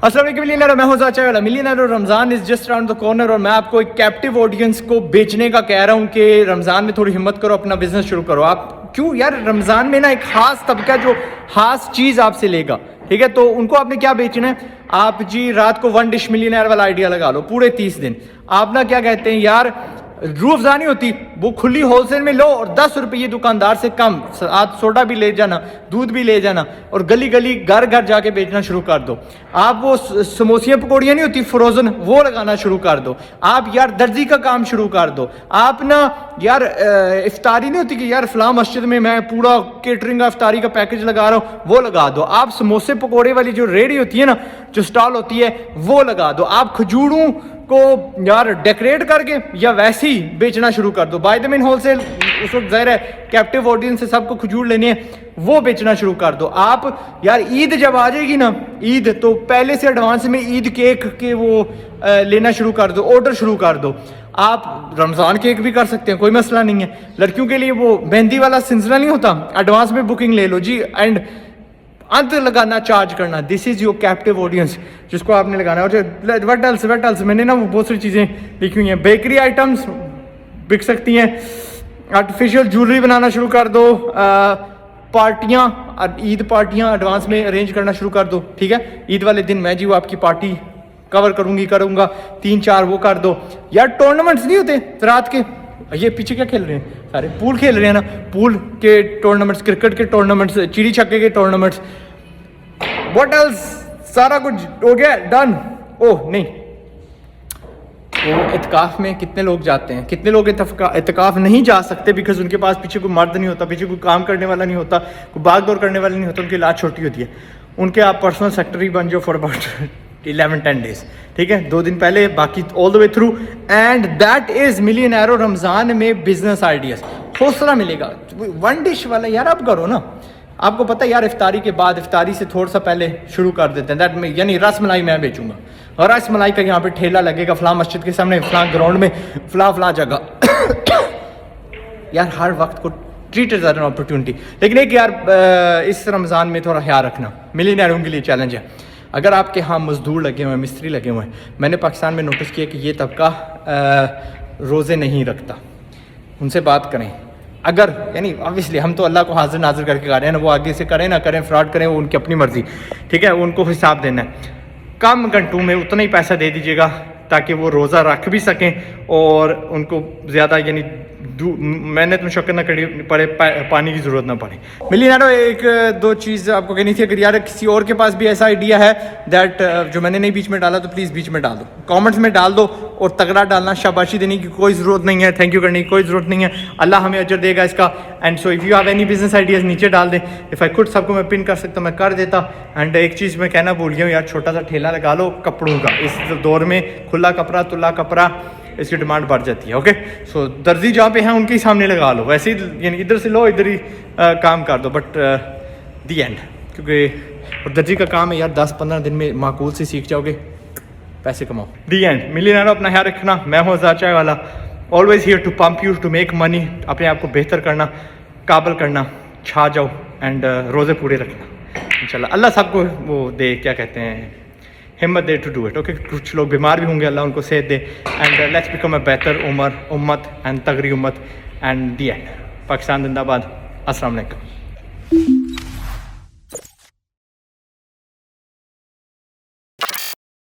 अस्सलाम वालेकुम मिलियनेयर, मैं हूं अज़ाद चाइवाला। मिलियनेयर और Ramzan is just around the corner और मैं आपको एक कैप्टिव ऑडियंस को बेचने का कह रहा हूं कि रमज़ान में थोड़ी हिम्मत करो, अपना बिजनेस शुरू करो। आप क्यों यार, रमज़ान में ना एक ख़ास तबका जो ख़ास चीज़ आपसे लेगा, ठीक है, तो उनको आपने क्या बेचना है। आप जी रात को 1 डिश मिलियनेयर वाला आइडिया लगा लो, पूरे 30 दिन आप ना क्या कहते हैं यार, रूह अफ़ज़ा नहीं होती, वो खुली होलसेल में लो और 10 रुपये दुकानदार से कम, आज सोडा भी ले जाना, दूध भी ले जाना और गली गली घर घर जाके बेचना शुरू कर दो। आप वो समोसियाँ पकौड़ियाँ नहीं होती फ्रोजन, वो लगाना शुरू कर दो। आप यार दर्जी का काम शुरू कर दो। आप ना यार इफ्तारी नहीं होती कि यार फलां मस्जिद में मैं पूरा केटरिंग का इफ्तारी का पैकेज लगा रहा हूँ, वो लगा दो। आप समोसे पकौड़े वाली जो रेडी होती है ना, जो स्टॉल होती है, वो लगा दो। आप खजूरों को यार डेकोरेट करके या वैसे ही बेचना शुरू कर दो। बाय द मीन होलसेल उस वक्त ज़ाहिर है कैप्टिव ऑडियंस से सबको खजूर लेने हैं, वो बेचना शुरू कर दो। आप यार ईद जब आ जाएगी ना, ईद तो पहले से एडवांस में ईद केक के वो लेना शुरू कर दो, ऑर्डर शुरू कर दो। आप रमज़ान केक भी कर सकते हैं, कोई मसला नहीं है। लड़कियों के लिए वो मेहंदी वाला सिलसिला नहीं होता, एडवांस में बुकिंग ले लो जी, एंड अंत लगाना, चार्ज करना। This is your captive audience जिसको आपने लगाना है। और व्हाट एल्स मैंने ना वो बहुत सारी चीज़ें लिखी हुई हैं। बेकरी आइटम्स बिक सकती हैं, आर्टिफिशियल ज्वेलरी बनाना शुरू कर दो, पार्टियाँ, ईद पार्टियाँ एडवांस में अरेंज करना शुरू कर दो, ठीक है। ईद वाले दिन मैं जी वो आपकी पार्टी कवर करूँगा, 3-4 वो कर दो। यार टूर्नामेंट्स नहीं होते रात के, ये पीछे क्या खेल रहे हैं सारे, पूल खेल रहे हैं ना, पूल के टूर्नामेंट्स, क्रिकेट के टूर्नामेंट्स, चिड़ी छक्के के टूर्नामेंट्स, व्हाट एल्स, सारा कुछ हो गया, डन। ओह नहीं, वो इत्काफ में कितने लोग जाते हैं, कितने लोग इत्काफ नहीं जा सकते बिकॉज उनके पास पीछे कोई मर्द नहीं होता, पीछे कोई काम करने वाला नहीं होता, कोई भाग दौड़ करने वाला नहीं होता, उनकी लात छोटी होती है। उनके आप पर्सनल सेक्रेटरी बन जाओ फॉर अबाउट 11-10 डेज, ठीक है, 2 दिन पहले, बाकी all the way through. And that is millionaire Ramzan में बिजनेस आइडियाज। हौसला मिलेगा। 1 डिश वाला यार आप करो ना, आपको पता है यार इफ्तारी के बाद, इफ्तारी से थोड़ा सा पहले शुरू कर देते हैं। दैट में यानी रस मलाई मैं बेचूंगा और रस मलाई का यहाँ पे ठेला लगेगा फलां मस्जिद के सामने, फलां ग्राउंड में, फलां जगह। यार हर वक्त को ट्रीट एज एन अपॉर्चुनिटी। लेकिन एक यार इस रमज़ान में थोड़ा ख्याल रखना, मिलियनेयरों के लिए चैलेंज है। अगर आपके यहाँ मजदूर लगे हुए हैं, मिस्त्री लगे हुए हैं, मैंने पाकिस्तान में नोटिस किया कि ये तबका रोज़े नहीं रखता, उनसे बात करें। अगर यानी ऑब्वियसली हम तो अल्लाह को हाजिर नाजिर करके गा रहे हैं ना, वो आगे से करें ना करें, फ्रॉड करें, वो उनकी अपनी मर्जी, ठीक है, उनको हिसाब देना है। कम घंटों में उतना ही पैसा दे दीजिएगा ताकि वो रोज़ा रख भी सकें और उनको ज़्यादा यानी मेहनत मुशक्कत ना करनी पड़े, पानी की ज़रूरत ना पड़े। मिलियनेयरों, 1-2 चीज़ आपको कहनी थी। अगर यार किसी और के पास भी ऐसा आइडिया है दैट जो मैंने नहीं बीच में डाला, तो प्लीज़ बीच में डाल दो, कमेंट्स में डाल दो, और तगड़ा डालना, शाबाशी देने की कोई ज़रूरत नहीं है, थैंक यू करने की कोई ज़रूरत नहीं है, अल्लाह हमें अजर देगा इसका। And so if you have any business ideas नीचे डाल दें, इफ़ आई कुड सबको मैं पिन कर सकता, मैं कर देता। एंड एक चीज़ मैं कहना भूल गया हूँ यार, छोटा सा ठेला लगा लो कपड़ों का। इस दौर में खुला कपड़ा, तुला कपड़ा, इसकी डिमांड बढ़ जाती है। ओके, सो दर्जी जहाँ पे हैं उनके ही सामने लगा लो, वैसे ही यानी इधर से लो इधर ही काम कर दो, बट दी एंड, क्योंकि दर्जी का काम है यार, 10-15 दिन में माकूल से सीख जाओगे, पैसे कमाओ। दी एंड। मिलियनेयर अपना ख्याल रखना। मैं हूँ Azad chaiwala, always here to pump you to make money, अपने आप को बेहतर करना, काबल करना, छा जाओ एंड रोज़े पूरे रखना इंशाल्लाह। अल्लाह सबको वो दे, क्या कहते हैं, हिम्मत दे टू डू इट। ओके, कुछ लोग बीमार भी होंगे, अल्लाह उनको सेहत दे। एंड लेट्स बिकम अ बेहतर उम्मत एंड तगड़ी उम्मत एंड दी एंड। पाकिस्तान जिंदाबाद। अस्सलाम वालेकुम।